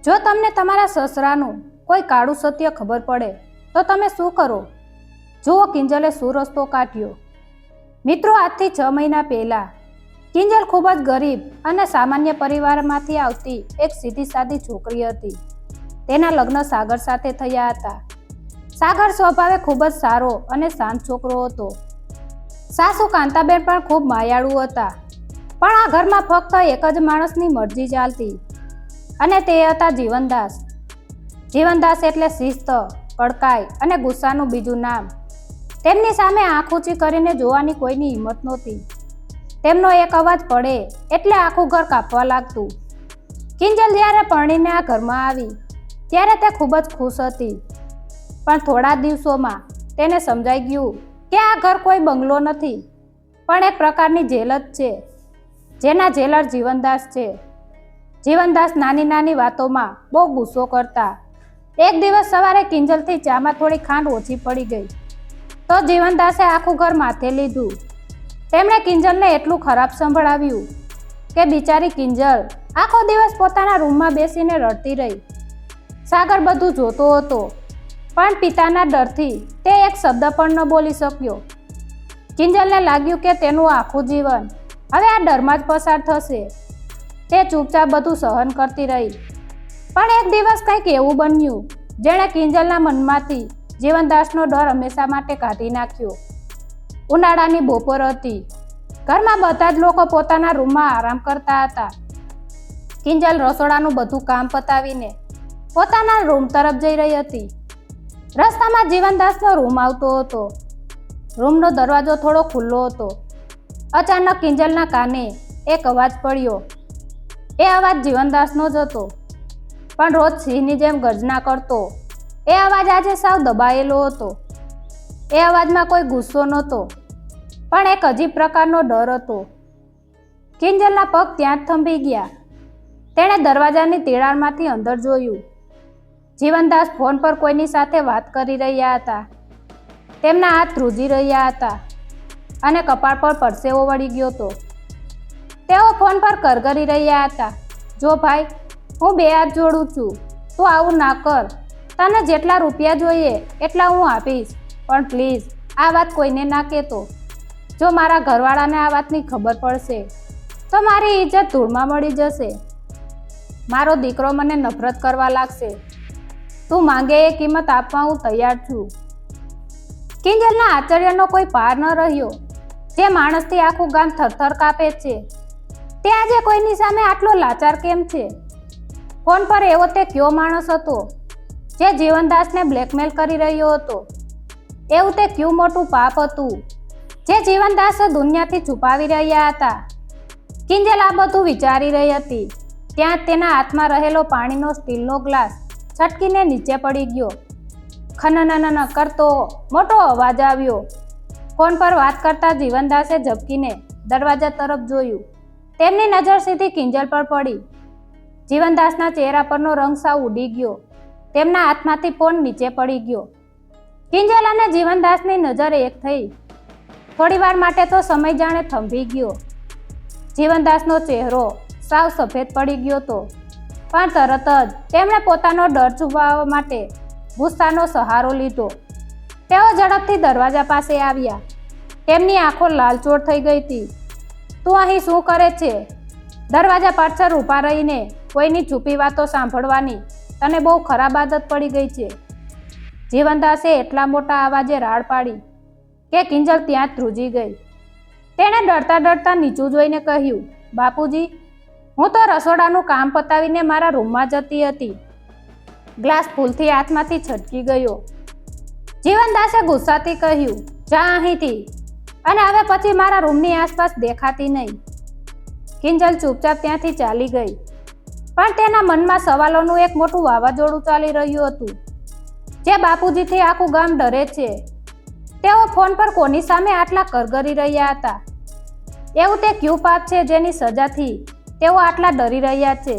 જો તમને તમારા સસરાનું કોઈ કાળું સત્ય ખબર પડે તો તમે શું કરો? જુઓ કિંજલે શું રસ્તો કાઢ્યો. મિત્રો, આજથી 6 મહિના પહેલા કિંજલ ખૂબ જ ગરીબ અને સામાન્ય પરિવારમાંથી આવતી એક સીધી સાદી છોકરી હતી. તેના લગ્ન સાગર સાથે થયા હતા. સાગર સ્વભાવે ખૂબ જ સારો અને શાંત છોકરો હતો. સાસુ કાંતાબેન પણ ખૂબ માયાળુ હતા. પણ આ ઘરમાં ફક્ત એક જ માણસની મરજી ચાલતી અને તે હતા જીવનદાસ. જીવનદાસ એટલે શિસ્ત, કડકાઈ અને ગુસ્સાનું બીજું નામ. તેમની સામે આંખ ઊંચી કરીને જોવાની કોઈની હિંમત નહોતી. તેમનો એક અવાજ પડે એટલે આખું ઘર કાપવા લાગતું. કિંજલ જ્યારે પરણીને આ ઘરમાં આવી ત્યારે તે ખૂબ જ ખુશ હતી. પણ થોડા દિવસોમાં તેને સમજાઈ ગયું કે આ ઘર કોઈ બંગલો નથી, પણ એક પ્રકારની જેલ જ છે, જેના જેલર જીવનદાસ છે. જીવનદાસ નાની નાની વાતોમાં બહુ ગુસ્સો કરતા. એક દિવસ સવારે કિંજલથી ચામાં થોડી ખાંડ ઓછી પડી ગઈ તો જીવનદાસે આખું ઘર માથે લીધું. તેમણે કિંજલને એટલું ખરાબ સંભળાવ્યું કે બિચારી કિંજલ આખો દિવસ પોતાના રૂમમાં બેસીને રડતી રહી. સાગર બધું જોતો હતો, પણ પિતાના ડરથી તે એક શબ્દ પણ ન બોલી શક્યો. કિંજલને લાગ્યું કે તેનું આખું જીવન હવે આ ડરમાં જ પસાર થશે. તે ચૂપચાપ બધું સહન કરતી રહી. પણ એક દિવસ કંઈક એવું બન્યું જેણે કિંજલના મનમાંથી જીવનદાસનો ડર હંમેશા માટે કાઢી નાખ્યો. ઉનાળાની બપોર હતી. ઘરમાં બધા જ લોકો પોતાના રૂમમાં આરામ કરતા હતા. કિંજલ રસોડાનું બધું કામ પતાવીને પોતાના રૂમ તરફ જઈ રહી હતી. રસ્તામાં જીવનદાસનો રૂમ આવતો હતો. રૂમનો દરવાજો થોડો ખુલ્લો હતો. અચાનક કિંજલના કાને એક અવાજ પડ્યો. એ અવાજ જીવનદાસનો જ હતો, પણ રોજ સિંહની જેમ ગર્જના કરતો એ અવાજ આજે સાવ દબાયેલો હતો. એ અવાજમાં કોઈ ગુસ્સો નહોતો, પણ એક અજીબ પ્રકારનો ડર હતો. કિંજલના પગ ત્યાં જ થંભી ગયા. તેણે દરવાજાની તિરાડમાંથી અંદર જોયું. જીવનદાસ ફોન પર કોઈની સાથે વાત કરી રહ્યા હતા. તેમના હાથ ધ્રુજી રહ્યા હતા અને કપાળ પર પરસેવો વળી ગયો હતો. તેઓ ફોન પર કરગરી રહ્યા હતા. જો ભાઈ, હું 2 હાથ જોડું છું, તું આવું ના કર. તને જેટલા રૂપિયા જોઈએ એટલા હું આપીશ, પણ પ્લીઝ આ વાત કોઈને ના કહેતો. જો મારા ઘરવાળાને આ વાતની ખબર પડશે તો મારી ઇજ્જત ધૂળમાં મળી જશે. મારો દીકરો મને નફરત કરવા લાગશે. તું માંગે એ કિંમત આપવા હું તૈયાર છું. કિંજલના આશ્ચર્યનો કોઈ પાર ન રહ્યો. જે માણસથી આખું ગામ થરથર કાપે છે તે આજે કોઈની સામે આટલો લાચાર કેમ છે? ફોન પર એવો તે કયો માણસ હતો જે જીવનદાસને બ્લેકમેલ કરી રહ્યો હતો? એવું તે કયું મોટું પાપ હતું જે જીવનદાસ દુનિયાથી છુપાવી રહ્યા હતા? કિંજલ આ બધું વિચારી રહી હતી. ત્યાં તેના હાથમાં રહેલો પાણીનો સ્ટીલનો ગ્લાસ છટકીને નીચે પડી ગયો. ખનનન કરતો મોટો અવાજ આવ્યો. ફોન પર વાત કરતા જીવનદાસે ઝબકીને દરવાજા તરફ જોયું. તેમની નજર સીધી કિંજલ પર પડી. જીવનદાસના ચહેરા પરનો રંગ સાવ ઉડી ગયો. તેમના હાથમાંથી ફોન નીચે પડી ગયો. કિંજલ અને જીવનદાસની નજર એક થઈ. થોડીવાર માટે તો સમય જાણે થંભી ગયો. જીવનદાસનો ચહેરો સાવ સફેદ પડી ગયો હતો, પણ તરત જ તેમણે પોતાનો ડર છુપાવવા માટે ગુસ્સાનો સહારો લીધો. તેઓ ઝડપથી દરવાજા પાસે આવ્યા. તેમની આંખો લાલચોળ થઈ ગઈ હતી. તું અહીં શું કરે છે? દરવાજા પાછળ ઊભા રહીને કોઈની છુપી વાતો સાંભળવાની તને બહુ ખરાબ આદત પડી ગઈ છે. જીવનદાસે એટલા મોટા અવાજે રાડ પાડી કે કિંજલ ત્યાં જ ધ્રુજી ગઈ. તેણે ડરતા ડરતા નીચું જોઈને કહ્યું, બાપુજી, હું તો રસોડાનું કામ પતાવીને મારા રૂમમાં જતી હતી. ગ્લાસ ભૂલથી હાથમાંથી છટકી ગયો. જીવનદાસે ગુસ્સાથી કહ્યું, જા અહીંથી, અને હવે પછી મારા રૂમની આસપાસ દેખાતી નહીં. કિંજલ ચૂપચાપ ત્યાંથી ચાલી ગઈ. પણ તેના મનમાં સવાલોનું એક મોટું વાવાઝોડું ચાલી રહ્યું હતું. જે બાપુજીથી આખું ગામ ડરે છે, તેઓ ફોન પર કોની સામે આટલા કરગરી રહ્યા હતા? એવું તે કયું પાપ છે જેની સજાથી તેઓ આટલા ડરી રહ્યા છે?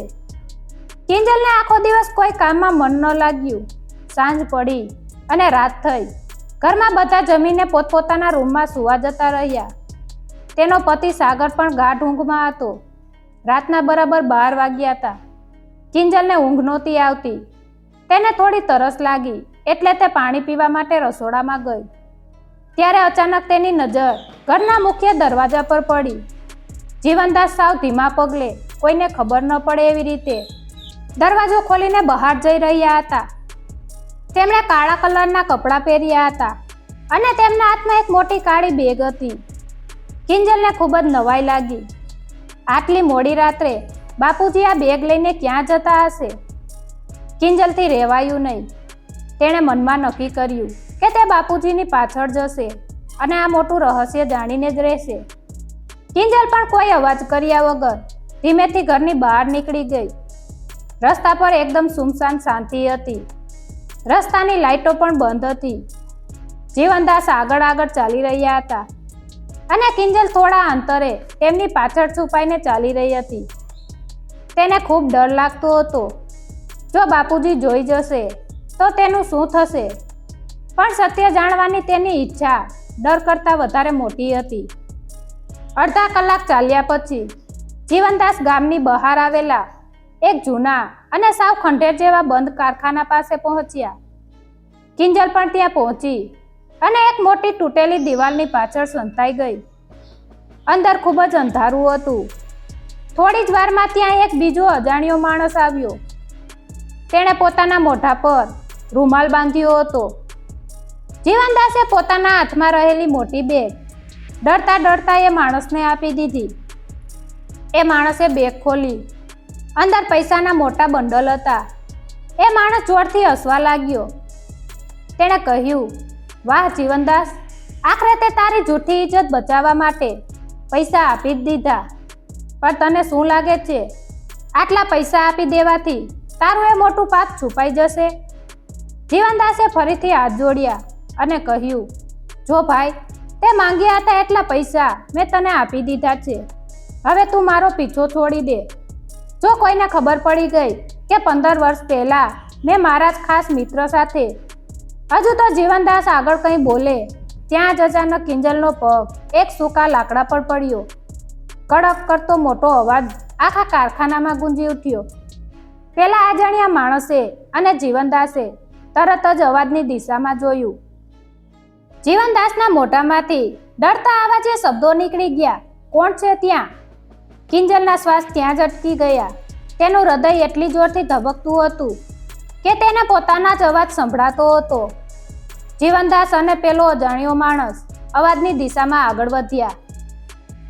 કિંજલને આખો દિવસ કોઈ કામમાં મન ન લાગ્યું. સાંજ પડી અને રાત થઈ. ઘરમાં બધા જમીને પોતપોતાના રૂમમાં સૂવા જતા રહ્યા. તેનો પતિ સાગર પણ ગાઢ ઊંઘમાં હતો. રાતના બરાબર 12 વાગ્યા હતા. કિંજલને ઊંઘ નહોતી આવતી. તેને થોડી તરસ લાગી એટલે તે પાણી પીવા માટે રસોડામાં ગઈ. ત્યારે અચાનક તેની નજર ઘરના મુખ્ય દરવાજા પર પડી. જીવનદાસ સાવ ધીમા પગલે, કોઈને ખબર ન પડે એવી રીતે દરવાજો ખોલીને બહાર જઈ રહ્યા હતા. તેમણે કાળા કલરના કપડાં પહેર્યા હતા અને તેમના હાથમાં એક મોટી કાળી બેગ હતી. કિંજલને ખૂબ જ નવાઈ લાગી. આટલી મોડી રાત્રે બાપુજી આ બેગ લઈને ક્યાં જતા હશે? કિંજલથી રહેવાયું નહીં. તેણે મનમાં નક્કી કર્યું કે તે બાપુજીની પાછળ જશે અને આ મોટું રહસ્ય જાણીને જ રહેશે. કિંજલ પણ કોઈ અવાજ કર્યા વગર ધીમેથી ઘરની બહાર નીકળી ગઈ. રસ્તા પર એકદમ સુમસાન શાંતિ હતી. રસ્તાની લાઈટો પણ બંધ હતી. જીવનદાસ આગળ ચાલી રહ્યા હતા અને કિંજલ થોડા અંતરે તેમની પાછળ છુપાઈને ચાલી રહી હતી. તેને ખૂબ ડર લાગતો હતો. જો બાપુજી જોઈ જશે તો તેનું શું થશે? પણ સત્ય જાણવાની તેની ઈચ્છા ડર કરતાં વધારે મોટી હતી. અડધા કલાક ચાલ્યા પછી જીવનદાસ ગામની બહાર આવેલા એક જૂના અને સાવ ખંડેર જેવા બંધ કારખાના પાસે પહોંચ્યા. કિંજલ પણ ત્યાં પહોંચી અને એક મોટી તૂટેલી દિવાલની પાછળ સંતાઈ ગઈ. અંદર ખૂબ જ અંધારું હતું. થોડી જ વારમાં ત્યાં એક બીજો અજાણ્યો માણસ આવ્યો. તેણે પોતાના મોઢા પર રૂમાલ બાંધ્યો હતો. જીવનદાસે પોતાના હાથમાં રહેલી મોટી બેગ ડરતા એ માણસને આપી દીધી. એ માણસે બેગ ખોલી. અંદર પૈસાના મોટા બંડલ હતા. એ માણસ જોરથી હસવા લાગ્યો. તેણે કહ્યું, વાહ જીવનદાસ, આખરે તે તારી જૂઠી ઇજ્જત બચાવવા માટે પૈસા આપી જ દીધા. પણ તને શું લાગે છે, આટલા પૈસા આપી દેવાથી તારું એ મોટું પાપ છુપાઈ જશે? જીવનદાસે ફરીથી હાથ જોડ્યા અને કહ્યું, જો ભાઈ, તે માંગ્યા હતા એટલા પૈસા મેં તને આપી દીધા છે. હવે તું મારો પીછો છોડી દે. જો કોઈને ખબર પડી ગઈ કે 15 વર્ષ પહેલા મેં મારા જ ખાસ મિત્ર સાથે. હજુ તો જીવનદાસ આગળ કંઈ બોલે ત્યાં જ અચાનક કિંજલનો પગ એક સૂકા લાકડા પર પડ્યો. કડક કરતો મોટો અવાજ આખા કારખાનામાં ગુંજી ઉઠ્યો. પેલા અજાણ્યા માણસે અને જીવનદાસે તરત જ અવાજની દિશામાં જોયું. જીવનદાસના મોઢામાંથી ડરતા અવાજે શબ્દો નીકળી ગયા, કોણ છે ત્યાં? કિંજલના શ્વાસ ત્યાં જ અટકી ગયા. તેનું હૃદય એટલી જોરથી ધબકતું હતું કે તેને પોતાના જ અવાજ સંભળાતો હતો. જીવનદાસ અને પેલો અજાણ્યો માણસ અવાજની દિશામાં આગળ વધ્યા.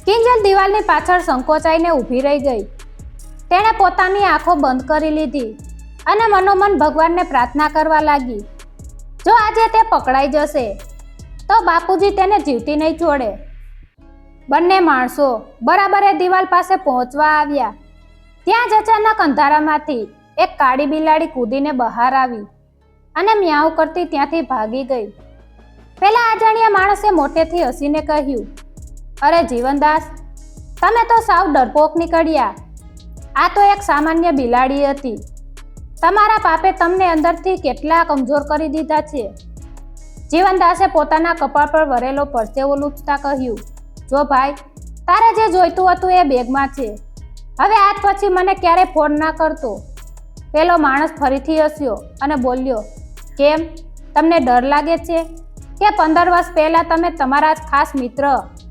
કિંજલ દિવાલની પાછળ સંકોચાઈને ઊભી રહી ગઈ. તેણે પોતાની આંખો બંધ કરી લીધી અને મનોમન ભગવાનને પ્રાર્થના કરવા લાગી. જો આજે તે પકડાઈ જશે તો બાપુજી તેને જીવતી નહીં છોડે. બંને માણસો બરાબર એ દિવાલ પાસે પહોંચવા આવ્યા. ત્યાં જ અચાનક અંધારામાંથી એક કાળી બિલાડી કૂદીને બહાર આવી અને મ્યાઉ કરતી ત્યાંથી ભાગી ગઈ. પેલા અજાણ્યા માણસે મોટેથી હસીને કહ્યું, અરે જીવનદાસ, તમે તો સાવ ડરપોક નીકળ્યા. આ તો એક સામાન્ય બિલાડી હતી. તમારા પાપે તમને અંદરથી કેટલા કમજોર કરી દીધા છે. જીવનદાસે પોતાના કપાળ પર વરેલો પરસેવો લૂછતા કહ્યું, જો ભાઈ, તારે જે જોઈતું હતું એ બેગમાં છે. હવે આજ પછી મને ક્યારે ફોન ના કરતો. પેલો માણસ ફરીથી હસ્યો અને બોલ્યો, કેમ, તમને ડર લાગે છે કે 15 વર્ષ પહેલા તમે તમારા જ ખાસ મિત્ર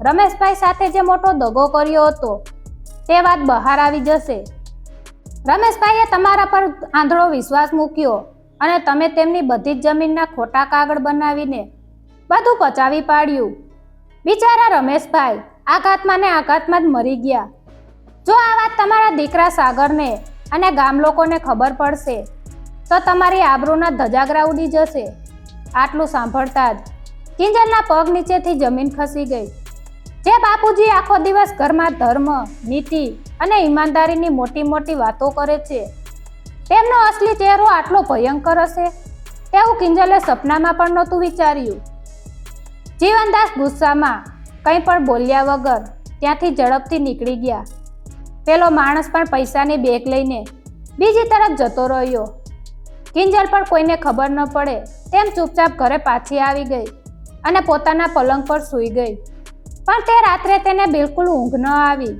રમેશભાઈ સાથે જે મોટો દગો કર્યો હતો તે વાત બહાર આવી જશે? રમેશભાઈએ તમારા પર આંધળો વિશ્વાસ મૂક્યો અને તમે તેમની બધી જ જમીનના ખોટા કાગળ બનાવીને બધું પચાવી પાડ્યું. બિચારા રમેશભાઈ આઘાતમાં ને આઘાતમાં જ મરી ગયા. જો આ વાત તમારા દીકરા સાગરને અને ગામ લોકોને ખબર પડશે તો તમારી આબરૂના ધજાગરા ઉડી જશે. આટલું સાંભળતા જ કિંજલના પગ નીચેથી જમીન ખસી ગઈ. જે બાપુજી આખો દિવસ ઘરમાં ધર્મ, નીતિ અને ઈમાનદારીની મોટી મોટી વાતો કરે છે, તેમનો અસલી ચહેરો આટલો ભયંકર હશે તેવું કિંજલે સપનામાં પણ નહોતું વિચાર્યું. જીવનદાસ ગુસ્સામાં કંઈ પણ બોલ્યા વગર ત્યાંથી ઝડપથી નીકળી ગયા. પેલો માણસ પણ પૈસાની બેગ લઈને બીજી તરફ જતો રહ્યો. કિંજલ પણ કોઈને ખબર ન પડે તેમ ચૂપચાપ ઘરે પાછી આવી ગઈ અને પોતાના પલંગ પર સૂઈ ગઈ. પણ તે રાત્રે તેને બિલકુલ ઊંઘ ન આવી.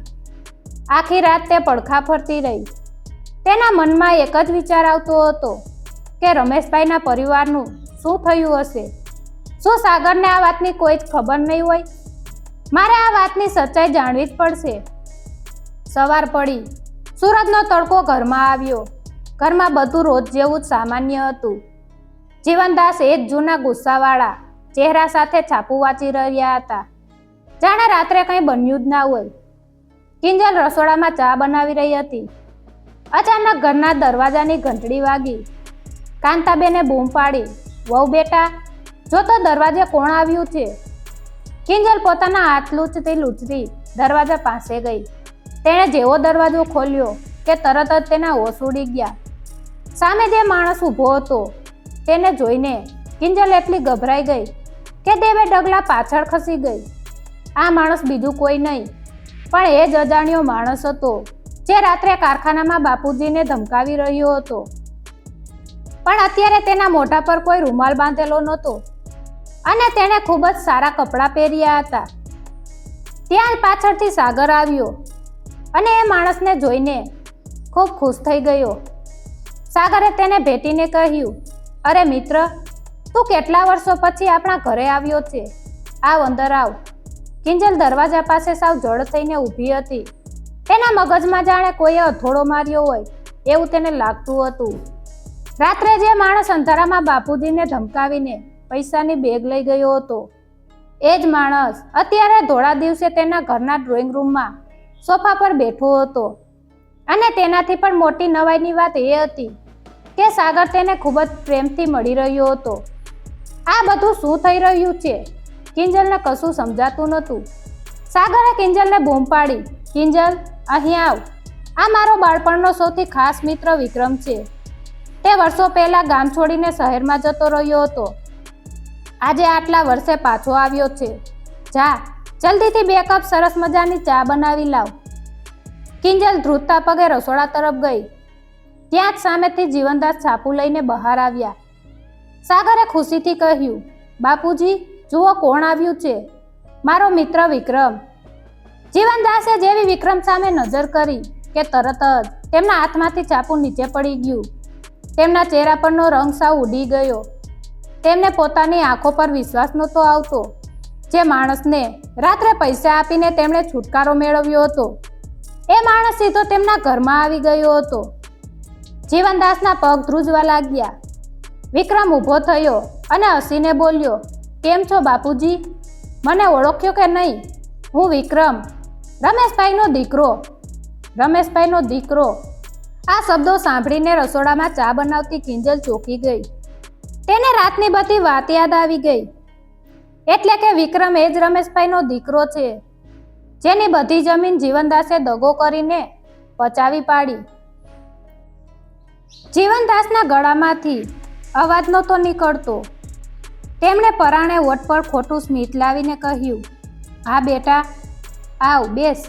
આખી રાત તે પડખા ફરતી રહી. તેના મનમાં એક જ વિચાર આવતો હતો કે રમેશભાઈના પરિવારનું શું થયું હશે? શું સાગરને આ વાતની કોઈ જ ખબર નહીં હોય? મારે આ વાતની સચ્ચાઈ જાણવી જ પડશે. સવાર પડી, સૂરજનો તડકો ઘરમાં આવ્યો. ઘરમાં બધું રોજ જેવું જ સામાન્ય હતું. જીવનદાસ એ જ જૂના ગુસ્સાવાળા ચહેરા સાથે છાપું વાંચી રહ્યા હતા, જાણે રાત્રે કંઈ બન્યું જ ના હોય. કિંજલ રસોડામાં ચા બનાવી રહી હતી. અચાનક ઘરના દરવાજાની ઘંટડી વાગી. કાંતાબેને બૂમ પાડી, વહુ બેટા, જો તો દરવાજે કોણ આવ્યું છે? કિંજલ પોતાના હાથ લૂછતી દરવાજા પાસે ગઈ. તેણે જેવો દરવાજો ખોલ્યો કે તરત જ તેના હોશ ઉડી ગયા. સામે જે માણસ ઊભો હતો તેને જોઈને કિંજલ એટલી ગભરાઈ ગઈ કે તે બે ડગલા પાછળ ખસી ગઈ. આ માણસ બીજું કોઈ નહીં પણ એ જ અજાણ્યો માણસ હતો જે રાત્રે કારખાનામાં બાપુજીને ધમકાવી રહ્યો હતો. પણ અત્યારે તેના મોઢા પર કોઈ રૂમાલ બાંધેલો નહોતો અને તેણે ખૂબ જ સારા કપડાં પહેર્યા હતા. ત્યાં પાછળથી સાગર આવ્યો અને એ માણસને જોઈને ખૂબ ખુશ થઈ ગયો. સાગરે તેને ભેટીને કહ્યું, અરે મિત્ર, તું કેટલા વર્ષો પછી આપણા ઘરે આવ્યો છે. આવ, અંદર આવ. કિંજલ દરવાજા પાસે સાવ જડ થઈને ઊભી હતી. તેના મગજમાં જાણે કોઈએ હથોડો માર્યો હોય એવું તેને લાગતું હતું. રાત્રે જે માણસ અંધારામાં બાપુજીને ધમકાવીને પૈસાની બેગ લઈ ગયો હતો, એ જ માણસ અત્યારે ધોળા દિવસે તેના ઘરના ડ્રોઈંગ રૂમમાં સોફા પર બેઠો હતો. અને તેનાથી પણ મોટી નવાઈની વાત એ હતી કે સાગર તેને ખૂબ જ પ્રેમથી મળી રહ્યો હતો. આ બધું શું થઈ રહ્યું છે? કિંજલને કશું સમજાતું નહોતું. સાગરે કિંજલને બૂમ પાડી, કિંજલ, અહીં આવ. આ મારો બાળપણનો સૌથી ખાસ મિત્ર વિક્રમ છે. તે વર્ષો પહેલા ગામ છોડીને શહેરમાં જતો રહ્યો હતો. આજે આટલા વર્ષે પાછો આવ્યો છે. જા, જલ્દીથી 2 કપ સરસ મજાની ચા બનાવી લાવ. કિંજલ ધ્રુજતા પગે રસોડા તરફ ગઈ. ત્યાં જ સામેથી જીવનદાસ છાપું લઈને બહાર આવ્યા. સાગરે ખુશીથી કહ્યું, બાપુજી, જુઓ કોણ આવ્યું છે. મારો મિત્ર વિક્રમ. જીવનદાસે જેવી વિક્રમ સામે નજર કરી કે તરત જ તેમના હાથમાંથી છાપું નીચે પડી ગયું. તેમના ચહેરા પરનો રંગ સાવ ઉડી ગયો. તેમને પોતાની આંખો પર વિશ્વાસ નહોતો આવતો. જે માણસને રાત્રે પૈસા આપીને તેમણે છુટકારો મેળવ્યો હતો, એ માણસ સીધો તેમના ઘરમાં આવી ગયો હતો. જીવનદાસના પગ ધ્રુજવા લાગ્યા. વિક્રમ ઊભો થયો અને હસીને બોલ્યો, કેમ છો બાપુજી? મને ઓળખ્યો કે નહીં? હું વિક્રમ, રમેશભાઈનો દીકરો. રમેશભાઈનો દીકરો. આ શબ્દો સાંભળીને રસોડામાં ચા બનાવતી કિંજલ ચોંકી ગઈ. તેને રાતની બધી વાત યાદ આવી ગઈ. એટલે કે વિક્રમ એ જ રમેશભાઈનો દીકરો છે, જેની બધી જમીન જીવનદાસે દગો કરીને પચાવી પાડી. જીવનદાસના ગળામાંથી અવાજ નહોતો નીકળતો. તેમણે પરાણે ઓઠ પર ખોટું સ્મિત લાવીને કહ્યું, હા બેટા, આવ, બેસ.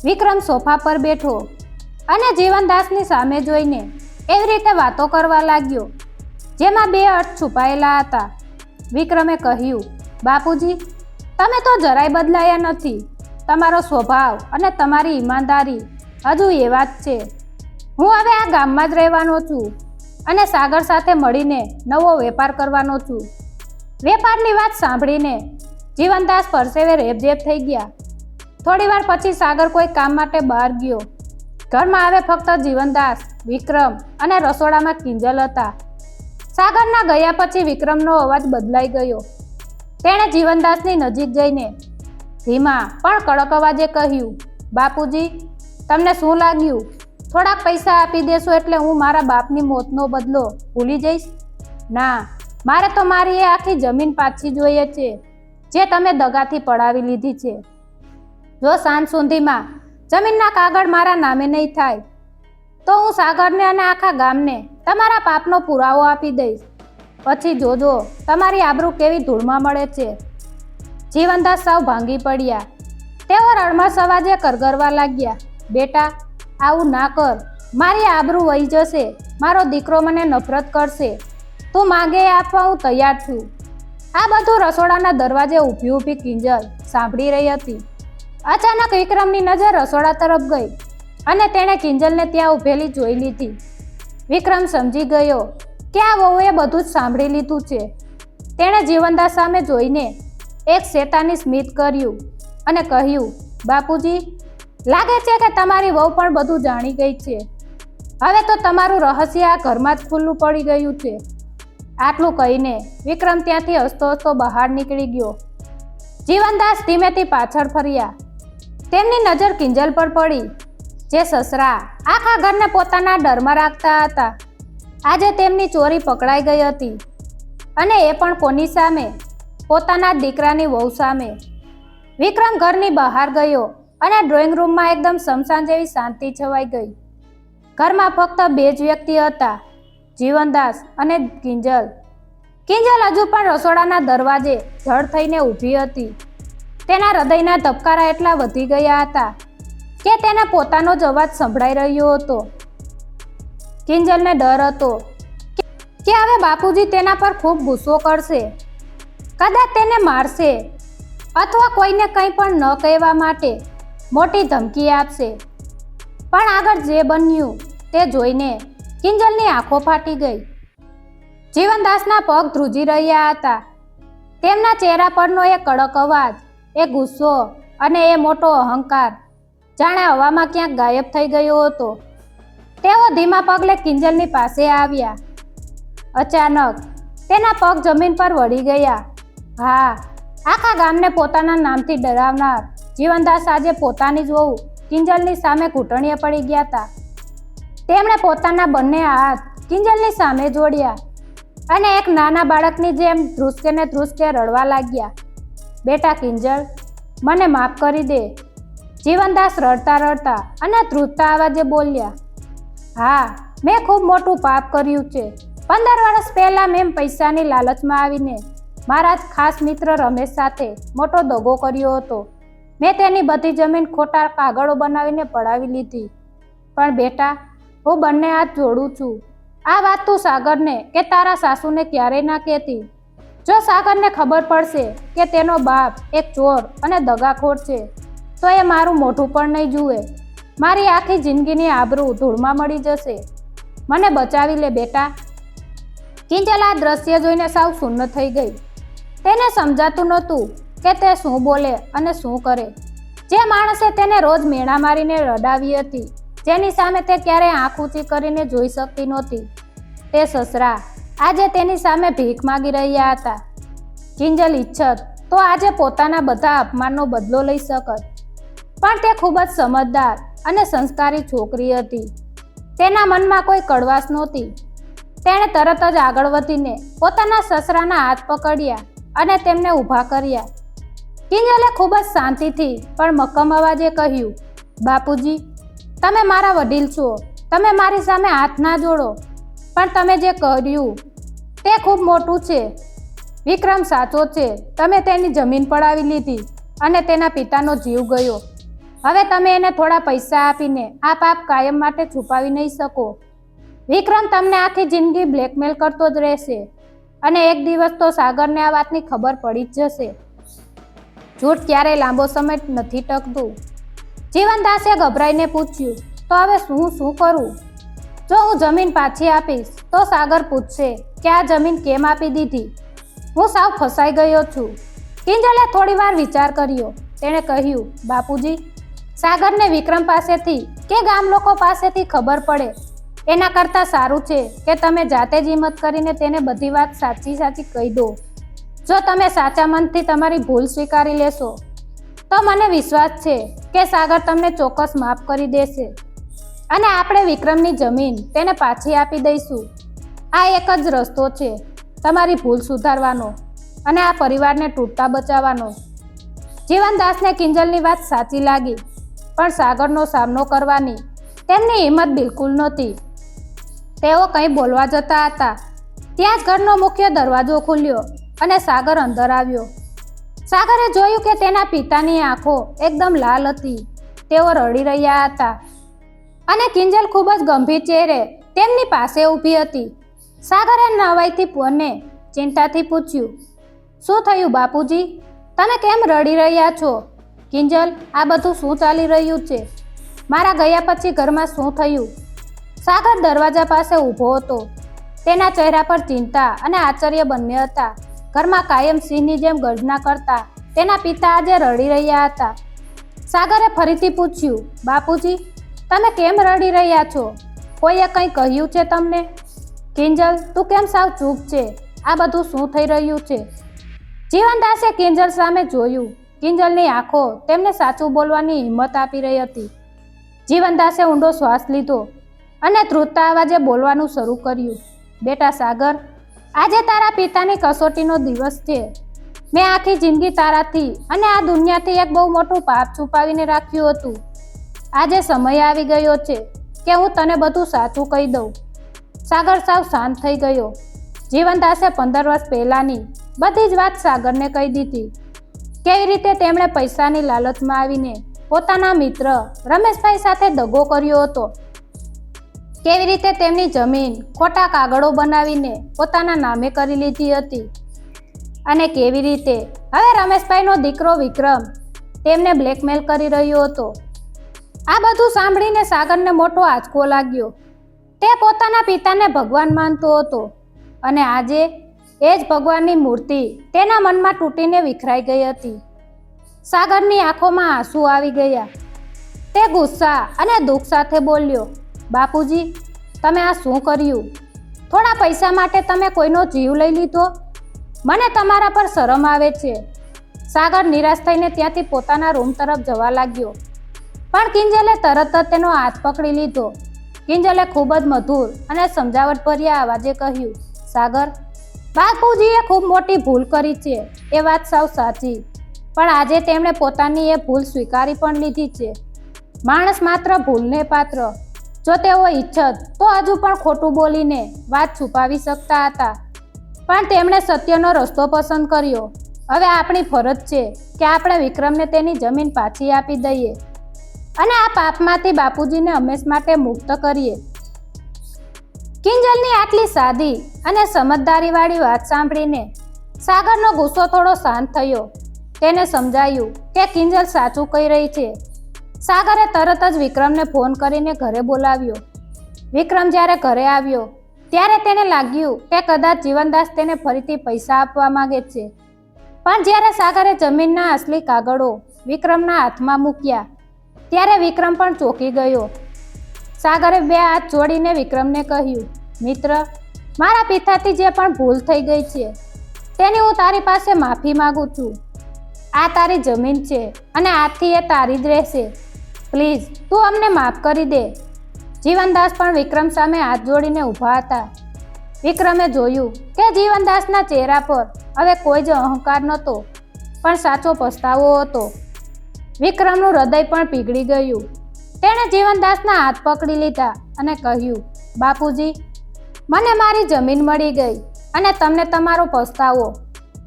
વિક્રમ સોફા પર બેઠો અને જીવનદાસની સામે જોઈને એવી રીતે વાતો કરવા લાગ્યો જેમાં 2 અર્થ છુપાયેલા હતા. વિક્રમે કહ્યું, બાપુજી, તમે તો જરાય બદલાયા નથી. તમારો સ્વભાવ અને તમારી ઈમાનદારી હજુ એવા જ છે. હું હવે આ ગામમાં જ રહેવાનો છું અને સાગર સાથે મળીને નવો વેપાર કરવાનો છું. વેપારની વાત સાંભળીને જીવનદાસ પરસેવે રેબઝેબ થઈ ગયા. થોડીવાર પછી સાગર કોઈ કામ માટે બહાર ગયો. ઘરમાં આવે ફક્ત જીવનદાસ, વિક્રમ અને રસોડામાં કિંજલ હતા. સાગરના ગયા પછી વિક્રમનો અવાજ બદલાઈ ગયો. તેણે જીવનદાસની નજીક જઈને ધીમા પણ કડક અવાજે કહ્યું, બાપુજી, તમને શું લાગ્યું? થોડાક પૈસા આપી દેશો એટલે હું મારા બાપની મોતનો બદલો ભૂલી જઈશ? ના, મારે તો મારી એ આખી જમીન પાછી જોઈએ છે જે તમે દગાથી પડાવી લીધી છે. જો સાંજ સુધીમાં જમીનના કાગળ મારા નામે નહીં થાય તો હું સાગરને અને આખા ગામને તમારા પાપનો પુરાવો આપી દઈશ. પછી જોજો તમારી આબરૂ કેવી ધૂળમાં મળે છે. જીવનદાસ સાવ ભાંગી પડ્યા. તેઓ રડમસ અવાજે કરગરવા લાગ્યા, બેટા, આવું ના કર. મારી આબરૂ વહી જશે. મારો દીકરો મને નફરત કરશે. તું માંગે એ આપવા હું તૈયાર છું. આ બધું રસોડાના દરવાજે ઊભી કિંજલ સાંભળી રહી હતી. અચાનક વિક્રમની નજર રસોડા તરફ ગઈ. અને તેણે કિંજલને ત્યાં ઊભેલી જોઈ લીધી. વિક્રમ સમજી ગયો કે આ વહુએ બધું જ સાંભળી લીધું છે. તેણે જીવનદાસ સામે જોઈને એક શેતાની સ્મિત કર્યું અને કહ્યું, બાપુજી, લાગે છે કે તમારી વહુ પણ બધું જાણી ગઈ છે. હવે તો તમારું રહસ્ય આ ઘરમાં જ ખુલ્લું પડી ગયું છે. આટલું કહીને વિક્રમ ત્યાંથી હસતો હસતો બહાર નીકળી ગયો. જીવનદાસ ધીમેથી પાછળ ફર્યા. તેમની નજર કિંજલ પર પડી, જે સસરા આખા ઘરને પોતાના ડરમાં રાખતા હતા. આજે તેમની ચોરી પકડાઈ ગઈ હતી, અને એ પણ કોની સામે? પોતાના દીકરાની વહુ સામે. વિક્રમ ઘરની બહાર ગયો અને ડ્રોઈંગ રૂમમાં એકદમ સ્મશાન જેવી શાંતિ છવાઈ ગઈ. ઘરમાં ફક્ત બે જ વ્યક્તિ હતા, જીવનદાસ અને કિંજલ. કિંજલ હજુ પણ રસોડાના દરવાજે જડ થઈને ઊભી હતી. તેના હૃદયના ધબકારા એટલા વધી ગયા હતા કે તેને પોતાનો જ અવાજ સંભળાઈ રહ્યો હતો. કિંજલને ડર હતો કે હવે બાપુજી તેના પર ખૂબ ગુસ્સો કરશે, કદાચ તેને મારશે અથવા કોઈને કંઈ પણ ન કહેવા માટે મોટી ધમકી આપશે. પણ આગળ જે બન્યું તે જોઈને કિંજલની આંખો ફાટી ગઈ. જીવનદાસના પગ ધ્રુજી રહ્યા હતા. તેમના ચહેરા પરનો એ કડક અવાજ, એ ગુસ્સો અને એ મોટો અહંકાર જાણે હવામાં ક્યાંક ગાયબ થઈ ગયો હતો. તેઓ ધીમા પગલે કિંજલની પાસે આવ્યા. અચાનક તેના પગ જમીન પર વળી ગયા. હા, આખા ગામને પોતાના નામથી ડરાવનાર જીવનદાસ આજે પોતાની જ વહુ કિંજલની સામે ઘૂંટણીએ પડી ગયા હતા. તેમણે પોતાના બંને હાથ કિંજલની સામે જોડ્યા અને એક નાના બાળકની જેમ ધ્રુસકે ને ધ્રુસકે રડવા લાગ્યા. બેટા કિંજલ, મને માફ કરી દે. જીવનદાસ રડતા રડતા અને ધ્રુજતા અવાજે બોલ્યા. હા, મેં ખૂબ મોટું પાપ કર્યું છે. 15 વર્ષ પહેલા મેં પૈસાની લાલચમાં આવીને મારા જ ખાસ મિત્ર રમેશ સાથે મોટો દગો કર્યો હતો. મેં તેની બધી જમીન ખોટા કાગળો બનાવીને પડાવી લીધી. પણ બેટા, હું બંને હાથ જોડું છું. આ વાત તું સાગરને કે તારા સાસુને ક્યારેય ના કહેતી. જો સાગરને ખબર પડશે કે તેનો બાપ એક ચોર અને દગાખોર છે, તો એ મારું મોઢું પણ નહીં જુએ. મારી આખી જિંદગીની આબરૂ ધૂળમાં મળી જશે. મને બચાવી લે બેટા. કિંજલ આ દ્રશ્ય જોઈને સાવ સુન્ન થઈ ગઈ. તેને સમજાતું નહોતું કે તે શું બોલે અને શું કરે. જે માણસે તેને રોજ મેણા મારીને રડાવી હતી, જેની સામે તે ક્યારેય આંખ ઊંચી કરીને જોઈ શકતી નહોતી, તે સસરા આજે તેની સામે ભીખ માગી રહ્યા હતા. કિંજલ ઈચ્છત તો આજે પોતાના બધા અપમાનનો બદલો લઈ શકત, પણ તે ખૂબ જ સમજદાર અને સંસ્કારી છોકરી હતી. તેના મનમાં કોઈ કડવાશ નહોતી. તેણે તરત જ આગળ વધીને પોતાના સસરાના હાથ પકડ્યા અને તેમને ઊભા કર્યા. કિંજલે ખૂબ જ શાંતિથી પણ મક્કમ અવાજે કહ્યું, બાપુજી, તમે મારા વડીલ છો. તમે મારી સામે હાથ ના જોડો. પણ તમે જે કર્યું તે ખૂબ મોટું છે. વિક્રમ સાચો છે. તમે તેની જમીન પડાવી લીધી અને તેના પિતાનો જીવ ગયો. હવે તમે એને થોડા પૈસા આપીને આ પાપ કાયમ માટે છુપાવી નહીં શકો. વિક્રમ તમને આખી જિંદગી બ્લેકમેલ કરતો જ રહેશે અને એક દિવસ તો સાગરને આ વાતની ખબર પડી જ જશે. જૂઠ ક્યારેય લાંબો સમય નથી ટકતું. જીવનદાસે ગભરાઈને પૂછ્યું, તો હવે શું કરું? જો હું જમીન પાછી આપીશ તો સાગર પૂછશે કે આ જમીન કેમ આપી દીધી. હું સાવ ફસાઈ ગયો છું. કિંજલે થોડી વાર વિચાર કર્યો. તેણે કહ્યું, બાપુજી, સાગરને વિક્રમ પાસેથી કે ગામ લોકો પાસેથી ખબર પડે એના કરતાં સારું છે કે તમે જાતે જ હિંમત કરીને તેને બધી વાત સાચી કહી દો. જો તમે સાચા મનથી તમારી ભૂલ સ્વીકારી લેશો તો મને વિશ્વાસ છે કે સાગર તમને ચોક્કસ માફ કરી દેશે અને આપણે વિક્રમની જમીન તેને પાછી આપી દઈશું. આ એક જ રસ્તો છે તમારી ભૂલ સુધારવાનો અને આ પરિવારને તૂટતા બચાવવાનો. જીવનદાસને કિંજલની વાત સાચી લાગી, પણ સાગરનો સામનો કરવાની તેમની હિંમત બિલકુલ નહોતી. તેઓ કંઈ બોલવા જતા હતા ત્યાં જ ઘરનો મુખ્ય દરવાજો ખુલ્યો અને સાગર અંદર આવ્યો. સાગરે જોયું કે તેના પિતાની આંખો એકદમ લાલ હતી. તેઓ રડી રહ્યા હતા અને કિંજલ ખૂબ જ ગંભીર ચહેરે તેમની પાસે ઊભી હતી. સાગરે નવાઈથી અને ચિંતાથી પૂછ્યું, શું થયું બાપુજી? તમે કેમ રડી રહ્યા છો? કિંજલ, આ બધું શું ચાલી રહ્યું છે? મારા ગયા પછી ઘરમાં શું થયું? સાગર દરવાજા પાસે ઊભો હતો. તેના ચહેરા પર ચિંતા અને આશ્ચર્ય બંને હતા. ઘરમાં કાયમ સિંહની જેમ ગર્જના કરતા તેના પિતા આજે રડી રહ્યા હતા. સાગરે ફરીથી પૂછ્યું, બાપુજી, તમે કેમ રડી રહ્યા છો? કોઈએ કંઈ કહ્યું છે તમને? કિંજલ, તું કેમ સાવ ચૂપ છે? આ બધું શું થઈ રહ્યું છે? જીવનદાસે કિંજલ સામે જોયું. કિંજલની આંખો તેમને સાચું બોલવાની હિંમત આપી રહી હતી. જીવનદાસે ઊંડો શ્વાસ લીધો અને ધ્રુજતા અવાજે બોલવાનું શરૂ કર્યું. બેટા સાગર, આજે તારા પિતાની કસોટીનો દિવસ છે. મેં આખી જિંદગી તારાથી અને આ દુનિયાથી એક બહુ મોટું પાપ છુપાવીને રાખ્યું હતું. આજે સમય આવી ગયો છે કે હું તને બધું સાચું કહી દઉં. સાગર સાવ શાંત થઈ ગયો. જીવનદાસે 15 વર્ષ પહેલાંની બધી જ વાત સાગરને કહી દીધી. કેવી રીતે તેમણે પૈસાની લાલચમાં આવીને પોતાના મિત્ર રમેશભાઈ સાથે દગો કર્યો હતો. કેવી રીતે તેમની જમીન ખોટા કાગળો બનાવીને પોતાના નામે કરી લીધી હતી. અને કેવી રીતે હવે રમેશભાઈનો દીકરો વિક્રમ તેમને બ્લેકમેલ કરી રહ્યો હતો. આ બધું સાંભળીને સાગરને મોટો આંચકો લાગ્યો. તે પોતાના પિતાને ભગવાન માનતો હતો અને આજે એ જ ભગવાનની મૂર્તિ તેના મનમાં તૂટીને વિખરાઈ ગઈ હતી. સાગરની આંખોમાં આંસુ આવી ગયા. તે ગુસ્સા અને દુઃખ સાથે બોલ્યો, બાપુજી, તમે આ શું કર્યું? થોડા પૈસા માટે તમે કોઈનો જીવ લઈ લીધો? મને તમારા પર શરમ આવે છે. સાગર નિરાશ થઈને ત્યાંથી પોતાના રૂમ તરફ જવા લાગ્યો. પણ કિંજલે તરત જ તેનો હાથ પકડી લીધો. કિંજલે ખૂબ જ મધુર અને સમજાવટભર્યા અવાજે કહ્યું, સાગર, બાપુજીએ ખૂબ મોટી ભૂલ કરી છે. એ વાત સાવ સાચી. પણ આજે તેમણે પોતાની એ ભૂલ સ્વીકારી પણ લીધી છે. માણસ માત્ર ભૂલને પાત્ર. જો તેઓ ઈચ્છત તો હજુ પણ ખોટું બોલીને વાત છુપાવી શકતા હતા. પણ તેમણે સત્યનો રસ્તો પસંદ કર્યો. હવે આપણી ફરજ છે કે આપણે વિક્રમને તેની જમીન પાછી આપી દઈએ અને આ પાપમાંથી બાપુજીને હંમેશ માટે મુક્ત કરીએ. કિંજલની આટલી સાદી અને સમજદારીવાળી વાત સાંભળીને સાગરનો ગુસ્સો થોડો શાંત થયો. તેને સમજાયું કે કિંજલ સાચું કહી રહી છે. સાગરે તરત જ વિક્રમને ફોન કરીને ઘરે બોલાવ્યો. વિક્રમ જ્યારે ઘરે આવ્યો ત્યારે તેને લાગ્યું કે કદાચ જીવનદાસ તેને ફરીથી પૈસા આપવા માંગે છે. પણ જ્યારે સાગરે જમીનના અસલી કાગળો વિક્રમના હાથમાં મૂક્યા ત્યારે વિક્રમ પણ ચોંકી ગયો. સાગરે 2 હાથ જોડીને વિક્રમને કહ્યું, મિત્ર, મારા પિતાથી જે પણ ભૂલ થઈ ગઈ છે તેની હું તારી પાસે માફી માંગુ છું. આ તારી જમીન છે અને આજથી એ તારી જ રહેશે. પ્લીઝ તું અમને માફ કરી દે. જીવનદાસ પણ વિક્રમ સામે હાથ જોડીને ઊભા હતા. વિક્રમે જોયું કે જીવનદાસના ચહેરા પર હવે કોઈ જ અહંકાર નહોતો, પણ સાચો પસ્તાવો હતો. વિક્રમનું હૃદય પણ પીગળી ગયું. તેણે જીવનદાસના હાથ પકડી લીધા અને કહ્યું, બાપુજી, મને મારી જમીન મળી ગઈ અને તમને તમારો પસ્તાવો.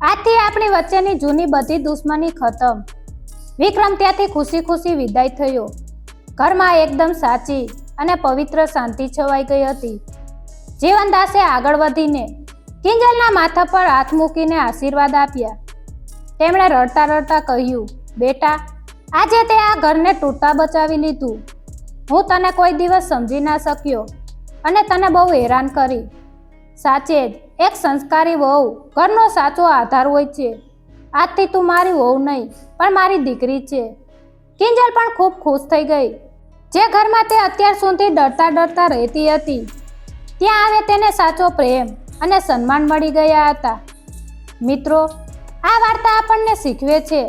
આજથી આપણી વચ્ચેની જૂની બધી દુશ્મની ખતમ. વિક્રમ ત્યાંથી ખુશી ખુશી વિદાય થયો. ઘરમાં એકદમ સાચી અને પવિત્ર શાંતિ છવાઈ ગઈ હતી. જીવનદાસે આગળ વધીને કિંજલના માથા પર હાથ મૂકીને આશીર્વાદ આપ્યા. તેમણે રડતા રડતા કહ્યું, બેટા, આજે તે આ ઘરને તૂટતા બચાવી લીધું. હું તને કોઈ દિવસ સમજી ના શક્યો અને તને બહુ હેરાન કરી. સાચે જ એક સંસ્કારી વહુ ઘરનો સાચો આધાર હોય છે. આજથી તું મારી વહુ નહીં પણ મારી દીકરી છે. કિંજલ પણ ખૂબ ખુશ થઈ ગઈ. જે ઘરમાં તે અત્યાર સુધી ડરતા ડરતા રહેતી હતી ત્યાં હવે તેને સાચો પ્રેમ અને સન્માન મળી ગયા હતા. મિત્રો, આ વાર્તા આપણને શીખવે છે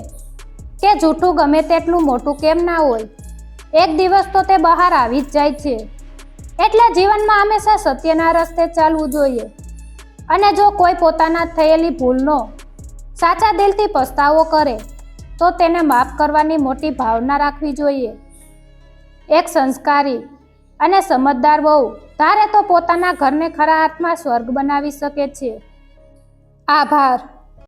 કે જૂઠું ગમે તેટલું મોટું કેમ ના હોય, એક દિવસ તો તે બહાર આવી જ જાય છે. એટલે જીવનમાં હંમેશા સત્યના રસ્તે ચાલવું જોઈએ અને જો કોઈ પોતાના થયેલી ભૂલનો સાચા દિલથી પસ્તાવો કરે તો તેને માફ કરવાની મોટી ભાવના રાખવી જોઈએ. એક સંસ્કારી અને સમજદાર વહુ ધારે તો પોતાના ઘરને ખરા અર્થમાં સ્વર્ગ બનાવી શકે છે. આભાર.